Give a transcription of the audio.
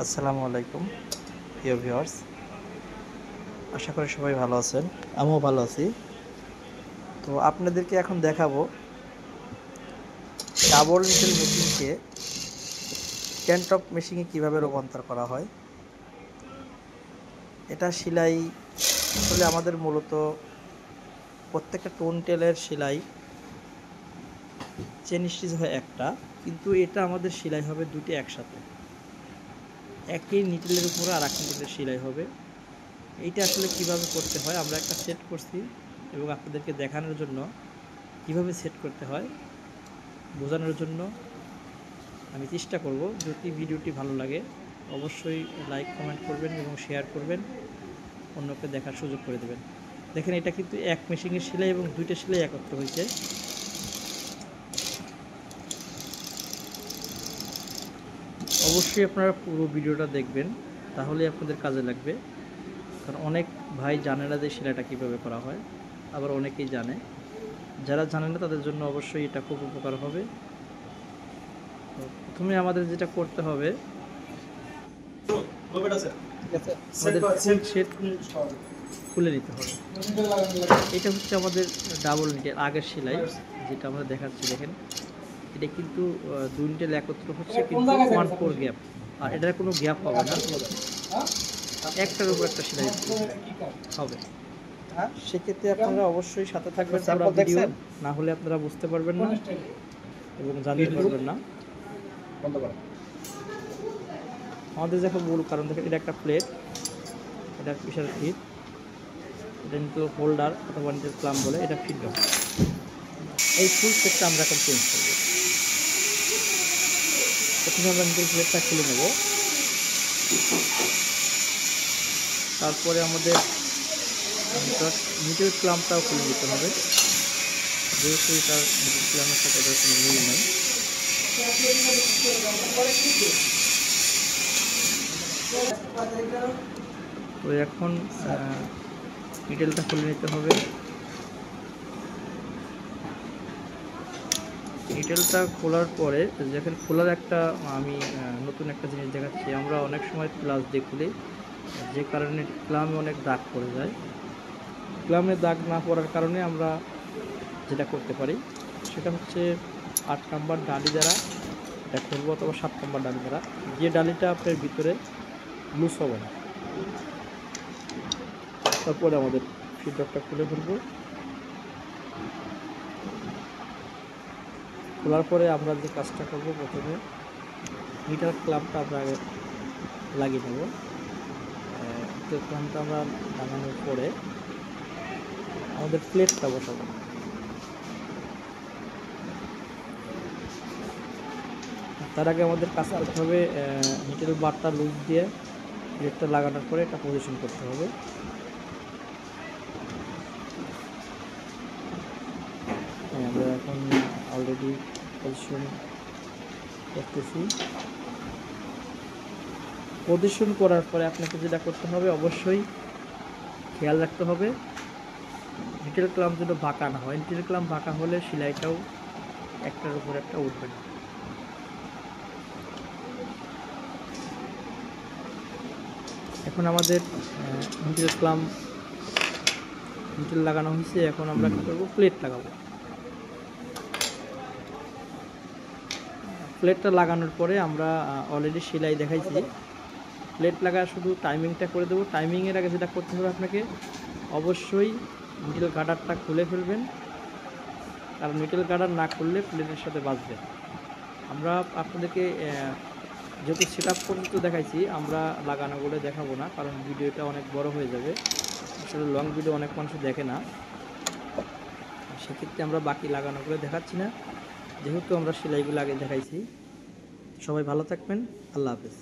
আসসালামু আলাইকুম প্রিয় ভিউয়ার্স, আশা করি সবাই ভালো আছেন। আমিও ভালো আছি। তো আপনাদেরকে এখন দেখাবো ডাবল নিডল মেশিনকে ক্যান্টপ মেশিনে কিভাবে রূপান্তর করা হয়। এটা সেলাই আসলে আমাদের মূলত প্রত্যেকটা টোন টেলের সেলাই চেন স্টিচ হয় একটা, কিন্তু এটা আমাদের সেলাই হবে দুটি একসাথে, একই নিডলের উপরে আর এক নিডলের সেলাই হবে। এইটা আসলে কিভাবে করতে হয় আমরা একটা সেট করছি এবং আপনাদেরকে দেখানোর জন্য কিভাবে সেট করতে হয় বোঝানোর জন্য আমি চেষ্টা করব। যদি ভিডিওটি ভালো লাগে অবশ্যই লাইক কমেন্ট করবেন এবং শেয়ার করবেন, অন্যকে দেখার সুযোগ করে দেবেন। দেখেন, এটা কিন্তু এক মেশিনের সেলাই এবং দুইটা সেলাই একত্র হয়েছে। অবশ্যই আপনারা পুরো ভিডিওটা দেখবেন, তাহলে আপনাদের কাজে লাগবে। কারণ অনেক ভাই জানে না যে সেলাইটা কীভাবে করা হয়, আবার অনেকেই জানে। যারা জানে না তাদের জন্য অবশ্যই এটা খুব উপকার হবে। তো প্রথমে আমাদের যেটা করতে হবে, আমাদের ফুল সেট খুলে নিতে হবে। এটা হচ্ছে আমাদের ডাবল নিটের আগের সেলাই, যেটা আমরা দেখাচ্ছি। দেখেন, এটা কিন্তু দুই নিটেল একত্র হচ্ছে, কিন্তু 1/4 গ্যাপ, আর এটার কোনো গ্যাপ হবে না, একটার উপর একটা সেলাই হবে। সেক্ষেত্রে আপনারা অবশ্যই সাথে থাকবেন পুরো ভিডিও, না হলে আপনারা বুঝতে পারবেন না এবং জানতে পারবেন না। আমাদের দেখো মূল কারণ, দেখেন এটা একটা প্লেট, এটা পিছার ফিট, এটা কিন্তু হোল্ডার অথবা নিচের ক্লাম বলে, এটা ফিট ডক। এই ফুল সেটটা আমরা এখন চেঞ্জ করব। প্রথমে আমরা নিচের প্লেটটা খুলে নেব, তারপরে আমাদের নিচের ক্লামটাও খুলে নিতে হবে, যেহেতু এটার নিচের ক্লামের সাথে এটার কোনো মিল নেই। তো এখন নিডেলটা খুলে নিতে হবে। নিডেলটা খোলার পরে যেখানে খোলার একটা আমি নতুন একটা জিনিস দেখাচ্ছি। আমরা অনেক সময় প্লাস দিয়ে খুলি, যে কারণে ক্লামে অনেক দাগ পড়ে যায়। ক্লামে দাগ না পড়ার কারণে আমরা যেটা করতে পারি সেটা হচ্ছে 8 নাম্বার ডালি দ্বারা এটা খুলবো, অথবা 7 নাম্বার ডালি দ্বারা, যে ডালিটা আপনার ভিতরে লুজ হবে না। তারপরে আমাদের ফিডব্যাকটা খুলে ফেলবো। খোলার পরে আমরা যে কাজটা করবো, প্রথমে মিটার ক্লাম্পটা আমরা আগে লাগিয়ে নেব। মিটার ক্লাম্পটা আমরা লাগানোর পরে আমাদের প্লেটটা বসাবো। তার আগে আমাদের কাজ করতে হবে, নিটেল বারটা লুজ দিয়ে প্লেটটা লাগানোর পরে এটা পজিশন করতে হবে। আমরা এখন অলরেডি পজিশন করতেছি। পজিশন করার পরে আপনাকে যেটা করতে হবে, অবশ্যই খেয়াল রাখতে হবে নিটেল ক্লাম্প যেন বাঁকা না হয়। নিটেল ক্লাম্প বাঁকা হলে সেলাইটাও একটার উপর একটা উঠবে না। এখন আমাদের নিটেল ক্লাম্প নিটেল লাগানো হয়েছে, এখন আমরা কী করবো, প্লেট লাগাবো। প্লেটটা লাগানোর পরে আমরা অলরেডি সেলাই দেখাইছি। প্লেট লাগা শুধু টাইমিংটা করে দেবো। টাইমিংয়ের আগে যেটা করতে হবে আপনাকে, অবশ্যই নিটেল গার্ডারটা খুলে ফেলবেন, কারণ নিটেল গার্ডার না খুললে প্লেটের সাথে বাজবে। আমরা আপনাদেরকে যেহেতু সেট আপ পর্যন্ত দেখাইছি, আমরা লাগানোগুলো দেখাবো না, কারণ ভিডিওটা অনেক বড় হয়ে যাবে। আসলে লং ভিডিও অনেক মানুষ দেখে না, সেক্ষেত্রে আমরা বাকি লাগানোগুলো দেখাচ্ছি না, যেহেতু আমরা সেলাইগুলো আগে দেখাইছি। সবাই ভালো থাকবেন, আল্লাহ হাফেজ।